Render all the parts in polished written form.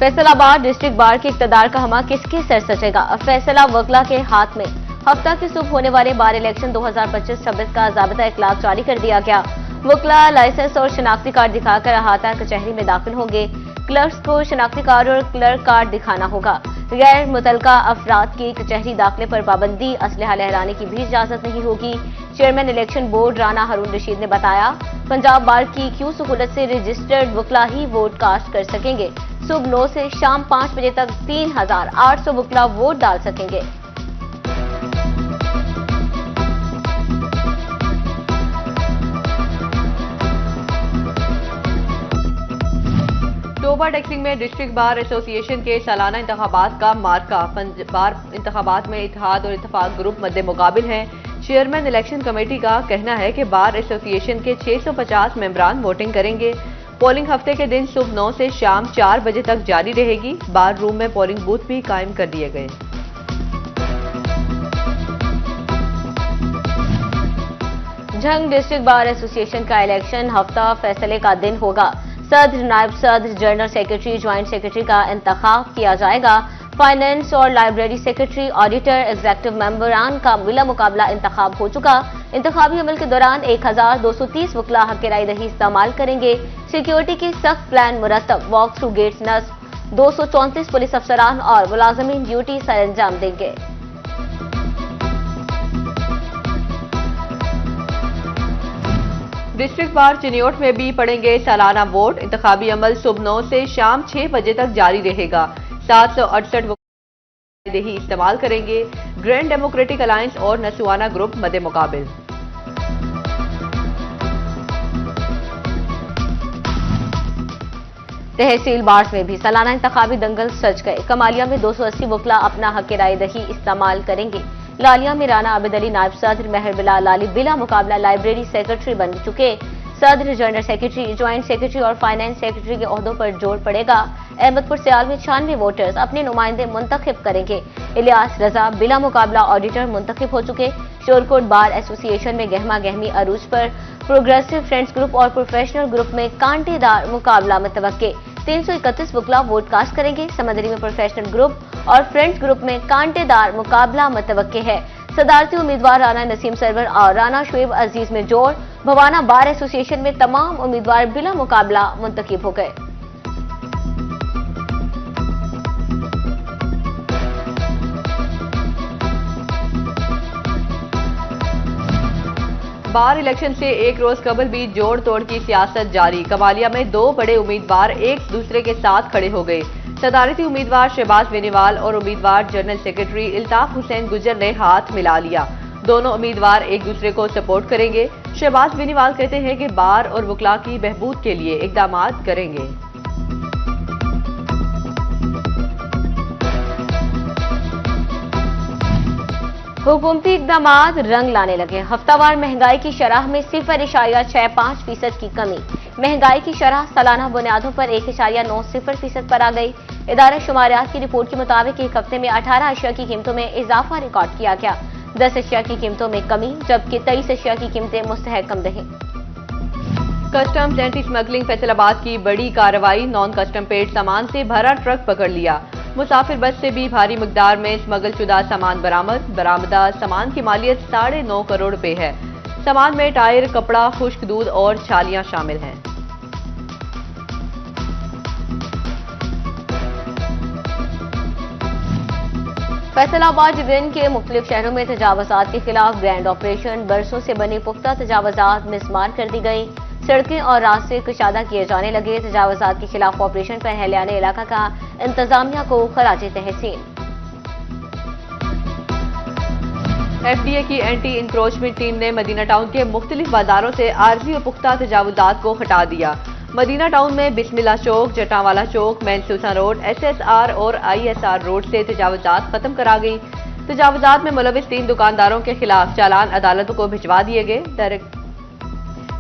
Faisalabad district bar के इक्तदार का हमा किसके सर सचेगा? फैसला वकला के हाथ में। हफ्ता की सुबह होने वाले बार इलेक्शन 2025-26 का ज़ाबिता इखलाक जारी कर दिया गया। वकला लाइसेंस और शनाख्ती कार्ड दिखाकर अहाता कचहरी में दाखिल होंगे। क्लर्क्स को शनाख्ती कार्ड और क्लर्क कार्ड दिखाना होगा। गैर मुतलका अफराद की कचहरी दाखिले पर पाबंदी, असलहा लहराने की भी इजाजत नहीं होगी। चेयरमैन इलेक्शन बोर्ड राना हारून रशीद ने बताया, पंजाब बार की क्यू सहूलत से रजिस्टर्ड वकला ही वोट कास्ट कर सकेंगे। सुबह 9 से शाम 5 बजे तक 3800 वकला वोट डाल सकेंगे। टोबा टैक्सिंग में डिस्ट्रिक्ट बार एसोसिएशन के सालाना इंतखाबात का मार्का। बार इंतखाबात में इत्तेहाद और इत्तफाक ग्रुप मद्दे मुकाबिल हैं। चेयरमैन इलेक्शन कमेटी का कहना है कि बार एसोसिएशन के 650 मेंबरान वोटिंग करेंगे। पोलिंग हफ्ते के दिन सुबह 9 से शाम 4 बजे तक जारी रहेगी। बार रूम में पोलिंग बूथ भी कायम कर दिए गए। झंग डिस्ट्रिक्ट बार एसोसिएशन का इलेक्शन हफ्ता फैसले का दिन होगा। सदर, नायब सदर, जनरल सेक्रेटरी, ज्वाइंट सेक्रेटरी का इंतखाब किया जाएगा। फाइनेंस और लाइब्रेरी सेक्रेटरी, ऑडिटर, एग्जीक्यूटिव मेंबरान का बिला मुकाबला इंतखाब हो चुका। इंतखाबी अमल के दौरान 1230 वकला हक राय दही इस्तेमाल करेंगे। सिक्योरिटी के सख्त प्लान मुरतब, वॉक थ्रू गेट्स नस्ब, 234 पुलिस अफसरान और मुलाजमीन ड्यूटी सर अंजाम देंगे। डिस्ट्रिक्ट बार चिन्योट में भी पड़ेंगे सालाना वोट। इंतखाबी अमल सुबह 9 से शाम 6 बजे तक जारी रहेगा। 768 वोट दही इस्तेमाल करेंगे। ग्रैंड डेमोक्रेटिक अलायंस और नसुआना ग्रुप मद्दे मुकाबिल। तहसील बार्स में भी सालाना इंतखाबी दंगल सज गए। कमालिया में 280 वकला अपना हक राय दही इस्तेमाल करेंगे। लालिया में राना आबिद अली नायब सदर, महर बिलाल अली बिला मुकाबला लाइब्रेरी सेक्रेटरी बन चुके। सदर, जनरल सेक्रेटरी, ज्वाइंट सेक्रेटरी और फाइनेंस सेक्रेटरी के ओहदों पर जोर पड़ेगा। अहमदपुर सियाल में 96 वोटर्स अपने नुमाइंदे मुंतखब करेंगे। इलियास रजा बिला मुकाबला ऑडिटर मुंतखब हो चुके। शोरकोट बार एसोसिएशन में गहमा गहमी अरूज पर। प्रोग्रेसिव फ्रेंड्स ग्रुप और प्रोफेशनल ग्रुप में कांटेदार मुकाबला मुतवक्के। 331 वकला वोट कास्ट करेंगे। समंदरी में प्रोफेशनल ग्रुप और फ्रेंड्स ग्रुप में कांटेदार मुकाबला मुतवक्के है। सदारती उम्मीदवार राना नसीम सरवर और राना शुएब अजीज में जोर। भवाना बार एसोसिएशन में तमाम उम्मीदवार बिला मुकाबला मुंतखब हो गए। बार इलेक्शन से एक रोज कबल भी जोड़ तोड़ की सियासत जारी। कमालिया में 2 बड़े उम्मीदवार एक दूसरे के साथ खड़े हो गए। सदारती उम्मीदवार शहबाज बेनीवाल और उम्मीदवार जनरल सेक्रेटरी इल्ताफ हुसैन गुजर ने हाथ मिला लिया। दोनों उम्मीदवार एक दूसरे को सपोर्ट करेंगे। शहबाज बेनीवाल कहते हैं कि बार और वकला की बहबूद के लिए इकदाम करेंगे। हुकूमती इकदाम रंग लाने लगे। हफ्तावार महंगाई की शरह में 0.65% की कमी। महंगाई की शरह सालाना बुनियादों पर 1.90% पर आ गई। इदारा शुमारियात की रिपोर्ट के मुताबिक एक हफ्ते में 18 अशिया की कीमतों में इजाफा रिकॉर्ड किया गया। 10 अशिया की कीमतों में कमी, जबकि 23 अशिया की कीमतें मुस्तहकम रहीं। कस्टम्स एंटी स्मगलिंग फैसलाबाद की बड़ी कार्रवाई। नॉन कस्टम पेड सामान से भरा ट्रक पकड़ लिया। मुसाफिर बस से भी भारी मिकदार में स्मगल शुदा सामान बरामद। बरामदा सामान की मालियत 9.5 करोड़ रुपए है। सामान में टायर, कपड़ा, खुश्क दूध और छालियां शामिल हैं। फैसलाबाद डिवीजन के मुख्तलिफ शहरों में तजावजात के खिलाफ ग्रैंड ऑपरेशन। बरसों से बनी पुख्ता तजावजात मिसमार कर दी गई। सड़कें और रास्ते कुशादा किए जाने लगे। तजावजात के खिलाफ ऑपरेशन पर अहलियाने इलाका का इंतजामिया को खराज तहसीन। एफडीए की एंटी इंक्रोचमेंट टीम ने मदीना टाउन के मुख्तलिफ बाजारों से आरजी और पुख्ता तजावजात को हटा दिया। मदीना टाउन में बिस्मिल्लाह चौक, जटावाला चौक, मैनसूसा रोड, एसएसआर और आईएसआर रोड से तजावजात खत्म करा गई। तजावजात में मुलविस 3 दुकानदारों के खिलाफ चालान अदालतों को भिजवा दिए गए।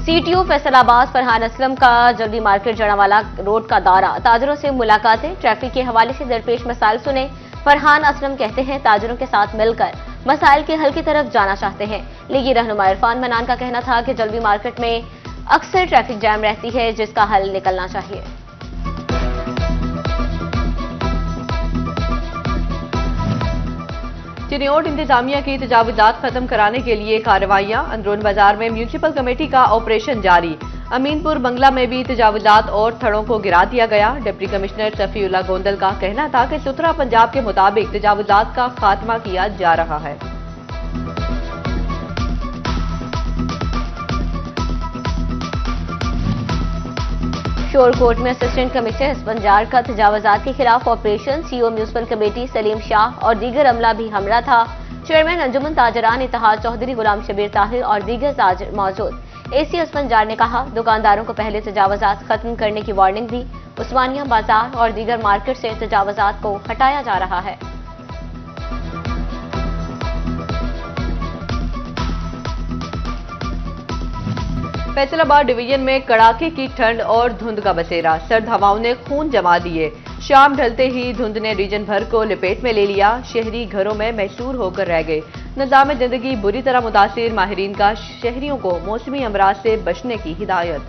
सीटीओ फैसलाबाद फरहान असलम का जल्दी मार्केट जड़ावाला रोड का दौरा। ताजरों से मुलाकातें, ट्रैफिक के हवाले से दरपेश मसाइल सुने। फरहान असलम कहते हैं ताजरों के साथ मिलकर मसाइल के हल की तरफ जाना चाहते हैं। लीगी रहनुमा इरफान मनान का कहना था कि जल्दी मार्केट में अक्सर ट्रैफिक जैम रहती है, जिसका हल निकलना चाहिए। चिन्योट इंतजामिया की तजावुजात खत्म कराने के लिए कार्रवाइयां। अंदरून बाजार में म्यूनिसिपल कमेटी का ऑपरेशन जारी। अमीनपुर बंगला में भी तजावुजात और थड़ों को गिरा दिया गया। डिप्टी कमिश्नर सफीउल्लाह गोंदल का कहना था कि सुथरा पंजाब के मुताबिक तजावुजात का खात्मा किया जा रहा है। शोरकोट में असिस्टेंट कमिश्नर हसबंजार का तजावुजात के खिलाफ operation. CEO municipal committee Salim Shah और दीगर अमला भी हमला था। चेयरमैन अंजुमन ताजरान इत्तेहाद चौधरी, गुलाम शबीर ताहिर और दीगर ताजर मौजूद। एसी हसबंजार ने कहा, दुकानदारों को पहले तजावुजात खत्म करने की वार्निंग दी। उस्मानिया बाजार और दीगर मार्केट से तजावुजात को हटाया जा रहा है। फैसलाबाद डिवीजन में कड़ाके की ठंड और धुंध का बसेरा। सर्द हवाओं ने खून जमा दिए। शाम ढलते ही धुंध ने रीजन भर को लपेट में ले लिया। शहरी घरों में महसूर होकर रह गए। निजाम जिंदगी बुरी तरह मुतासिर। माहिरीन का शहरियों को मौसमी अमराज से बचने की हिदायत।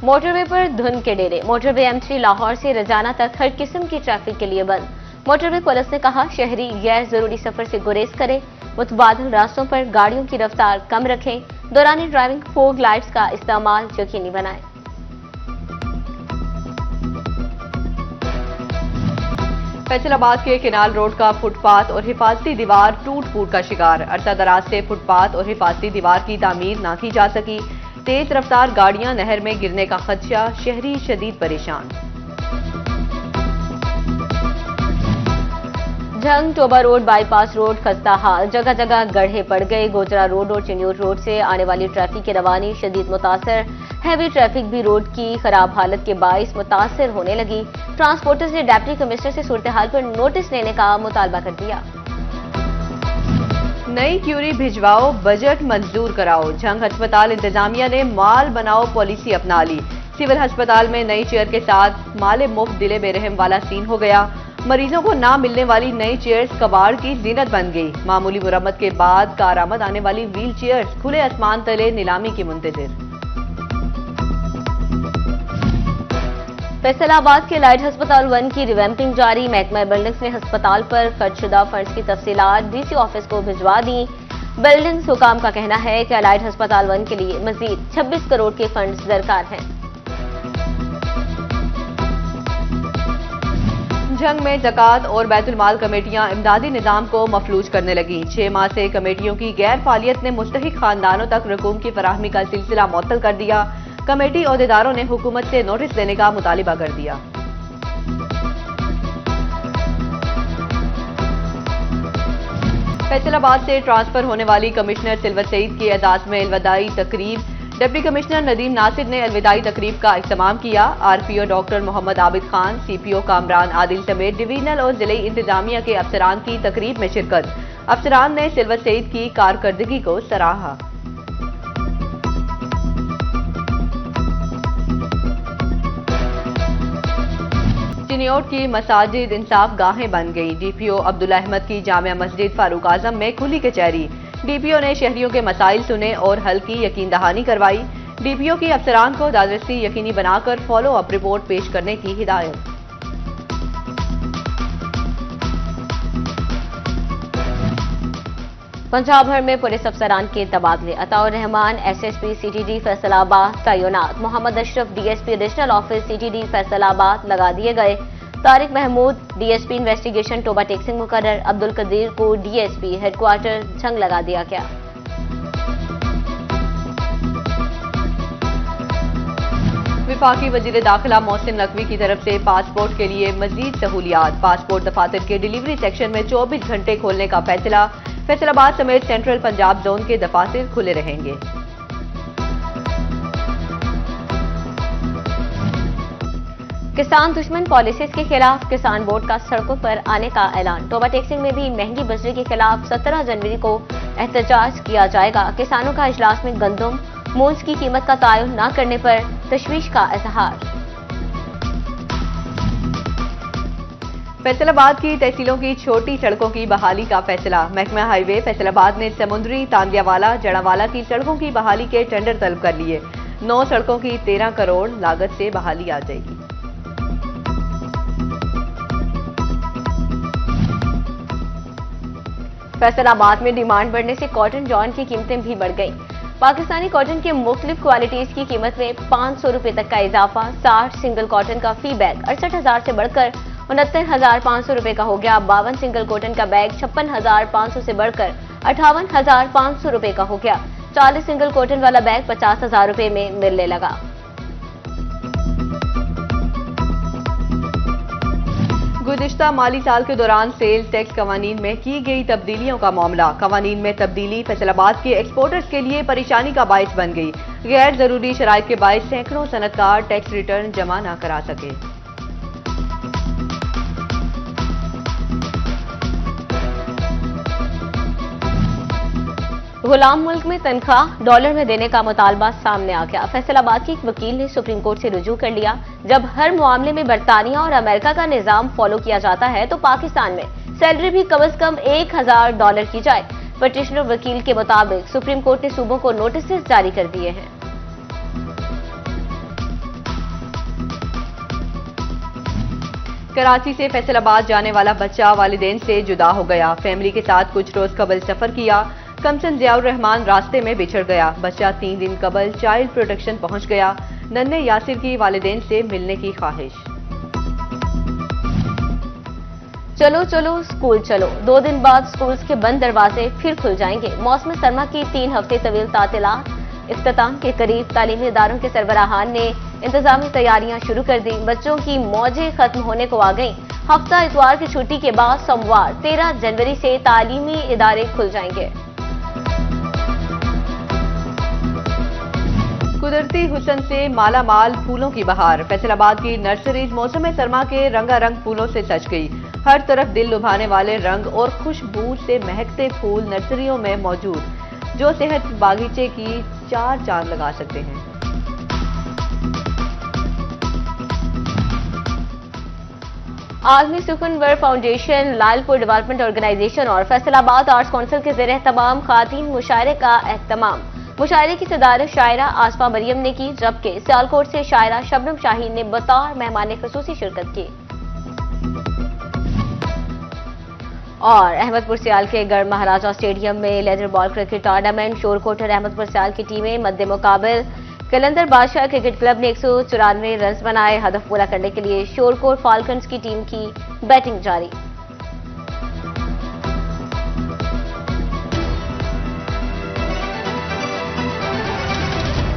मोटरवे पर धुंध के डेरे। मोटरवे M3 लाहौर से रजाना तक हर किस्म की ट्रैफिक के लिए बंद। मोटरवे पुलिस ने कहा, शहरी गैर जरूरी सफर से गुरेज करें। मुतबादिल रास्तों पर गाड़ियों की रफ्तार कम रखें। दौरान ड्राइविंग फोग लाइट्स का इस्तेमाल यकीनी बनाएं। फैसलाबाद के केनाल रोड का फुटपाथ और हिफाजती दीवार टूट फूट का शिकार। अरसा दराज से फुटपाथ और हिफाजती दीवार की तामीर न की जा सकी। तेज रफ्तार गाड़ियां नहर में गिरने का खदशा। शहरी शदीद परेशान। Jhang Toba road bypass road खस्ता हाल। जगह जगह गड्ढे पड़ गए। गोजरा रोड और चिन्योट रोड से आने वाली ट्रैफिक की रवानी शदीद मुतासर। हैवी ट्रैफिक भी रोड की खराब हालत के बाइस मुतासर होने लगी। ट्रांसपोर्टर्स ने डिप्टी कमिश्नर से सूरत हाल पर नोटिस लेने का मुतालबा कर दिया। नई क्यूरी भिजवाओ, बजट मंजूर कराओ। झंग अस्पताल इंतजामिया ने माल बनाओ पॉलिसी अपना ली। सिविल अस्पताल में नई चेयर के साथ माले मुफ्त दिले बेरहम वाला सीन हो गया। मरीजों को ना मिलने वाली नई चेयर्स कबाड़ की जीनत बन गई। मामूली मुरम्मत के बाद कारआमद आने वाली व्हील चेयर्स खुले आसमान तले नीलामी की मुंतजिर। फैसलाबाद के लाइट अस्पताल 1 की रिवैम्पिंग जारी। महकमा बिल्डिंग्स ने अस्पताल पर खर्चशुदा फंड्स की तफसीलात डीसी ऑफिस को भिजवा दी। बिल्डिंग्स हुकाम का कहना है कि लाइट अस्पताल 1 के लिए मजीद 26 करोड़ के फंड्स दरकार हैं। झंग में ज़कात और बैतुल माल कमेटियां इमदादी निजाम को मफलूज करने लगी। 6 माह से कमेटियों की गैर फालियत ने मुस्तहिक खानदानों तक रकूम की फराहमी का सिलसिला मुअत्तल कर दिया। कमेटी अहदेदारों ने हुकूमत से नोटिस देने का मुतालिबा कर दिया। फैसलाबाद से ट्रांसफर होने वाली कमिश्नर सिल्वर सईद की एजाज में अलविदाई तकरीब। डिप्टी कमिश्नर नदीम नासिर ने अलविदाई तकरीब का इख्तिताम किया। RPO doctor Mohammad Abid Khan, CPO Kamran Adil समेत डिवीजनल और जिले इंतजामिया के अफसरान की तकरीब में शिरकत। अफसरान ने सिल्वर सईद की कारकर्दगी को सराहा। चिन्योट की मसाजिद इंसाफ गाहें बन गई। डीपीओ अब्दुल्ला अहमद की जामिया मस्जिद फारूक आजम में खुली कचहरी। डीपीओ ने शहरियों के मसाइल सुने और हल की यकीन दहानी करवाई। डीपीओ की अफसरान को दादरसी यकीनी बनाकर फॉलो अप रिपोर्ट पेश करने की हिदायत। पंजाब भर में पुलिस अफसरान के तबादले। अताउर रहमान एसएसपी सीटीडी फैसलाबाद तैनात। Muhammad Ashraf DSP additional office CTD Faisalabad लगा दिए गए। तारिक महमूद डीएसपी इन्वेस्टिगेशन टोबा टेक्सिंग मुकर्रर। अब्दुल कदीर को डीएसपी हेडक्वार्टर झंग लगा दिया गया। विफाकी वजीर दाखिला मोहसिन नकवी की तरफ से पासपोर्ट के लिए मजीद सहूलियात। पासपोर्ट दफातर के डिलीवरी सेक्शन में 24 घंटे खोलने का फैसला। फैसलाबाद समेत सेंट्रल पंजाब जोन के दफातर खुले रहेंगे। किसान दुश्मन पॉलिसीज के खिलाफ किसान बोर्ड का सड़कों पर आने का ऐलान। टोबा टेक्सिंग में भी महंगी बिजली के खिलाफ 17 जनवरी को एहतजाज किया जाएगा। किसानों का इजलास में गंदम मूंज की कीमत का तयन न करने पर तशवीश का इजहार। फैसलाबाद की तहसीलों की छोटी सड़कों की बहाली का फैसला। महकमा हाईवे फैसलाबाद ने समुद्री, तांदियावाला, जड़ावाला की सड़कों की बहाली के टेंडर तलब कर लिए। 9 सड़कों की 13 करोड़ लागत से बहाली आ जाएगी। फैसलाबाद में डिमांड बढ़ने से कॉटन जॉन की कीमतें भी बढ़ गई। पाकिस्तानी कॉटन के मुख्तलिफ क्वालिटीज की कीमत में 500 रुपए तक का इजाफा। 60 सिंगल कॉटन का फी बैग 68,000 से बढ़कर 69,500 रुपए का हो गया। 52 सिंगल कॉटन का बैग 56,500 से बढ़कर 58,500 रुपए का हो गया। 40 सिंगल कॉटन वाला बैग 50,000 रुपए में मिलने लगा। गुज़िश्ता माली साल के दौरान सेल टैक्स कवानीन में की गई तब्दीलियों का मामला। कवानीन में तब्दीली फैसलाबाद के एक्सपोर्टर्स के लिए परेशानी का बायस बन गई। गैर जरूरी शराइत के बायस सैकड़ों सनतकार टैक्स रिटर्न जमा न करा सके। गुलाम मुल्क में तनख्वाह डॉलर में देने का मुतालबा सामने आ गया। फैसलाबाद के एक वकील ने सुप्रीम कोर्ट से रुजू कर लिया। जब हर मामले में बरतानिया और अमेरिका का निजाम फॉलो किया जाता है तो पाकिस्तान में सैलरी भी कम से कम $1,000 की जाए। पिटिशनर वकील के मुताबिक सुप्रीम कोर्ट ने सूबों को नोटिस जारी कर दिए हैं। कराची से फैसलाबाद जाने वाला बच्चा वालिदैन से जुदा हो गया। फैमिली के साथ कुछ रोज कबल सफर किया। कमसन जियाउर रहमान रास्ते में बिछड़ गया। बच्चा 3 दिन कबल चाइल्ड प्रोटेक्शन पहुंच गया। नन्हे यासिर की वालिदैन से मिलने की ख्वाहिश। चलो चलो स्कूल चलो, 2 दिन बाद स्कूल्स के बंद दरवाजे फिर खुल जाएंगे। मौसम सरमा की 3 हफ्ते तवील तातीलात इख्तिताम के करीब। तालीमी इदारों के सरबराहान ने इंतजामी तैयारियां शुरू कर दी। बच्चों की मौजें खत्म होने को आ गई। हफ्ता इतवार की छुट्टी के बाद सोमवार 13 जनवरी से तालीमी इदारे खुल जाएंगे। कुदरती हुस्न से माला माल फूलों की बहार। फैसलाबाद की नर्सरीज मौसम सरमा के रंगारंग फूलों से सज गई। हर तरफ दिल लुभाने वाले रंग और खुशबू से महकते फूल नर्सरियों में मौजूद, जो सेहत बागीचे की 4 चांद लगा सकते हैं। आलमी सुखनवर फाउंडेशन, लालपुर डेवलपमेंट ऑर्गेनाइजेशन और फैसलाबाद आर्ट्स काउंसिल के ज़रिए तमाम खातीन मुशायरे का एहतमाम। मुशायरे की सदारत शायरा आसफा मरियम ने की, जबकि सियालकोट से शायरा शबनम शाहीन ने बतौर मेहमान खुसूसी शिरकत की। और अहमदपुर सियाल के गढ़ महाराजा स्टेडियम में leather ball cricket tournament. Shorkot और अहमदपुर सियाल की टीमें मद्दे मुकाबिल। कलंदर बादशाह क्रिकेट क्लब ने 194 रन बनाए। हदफ पूरा करने के लिए शोरकोट फाल्कन्स की टीम की बैटिंग जारी।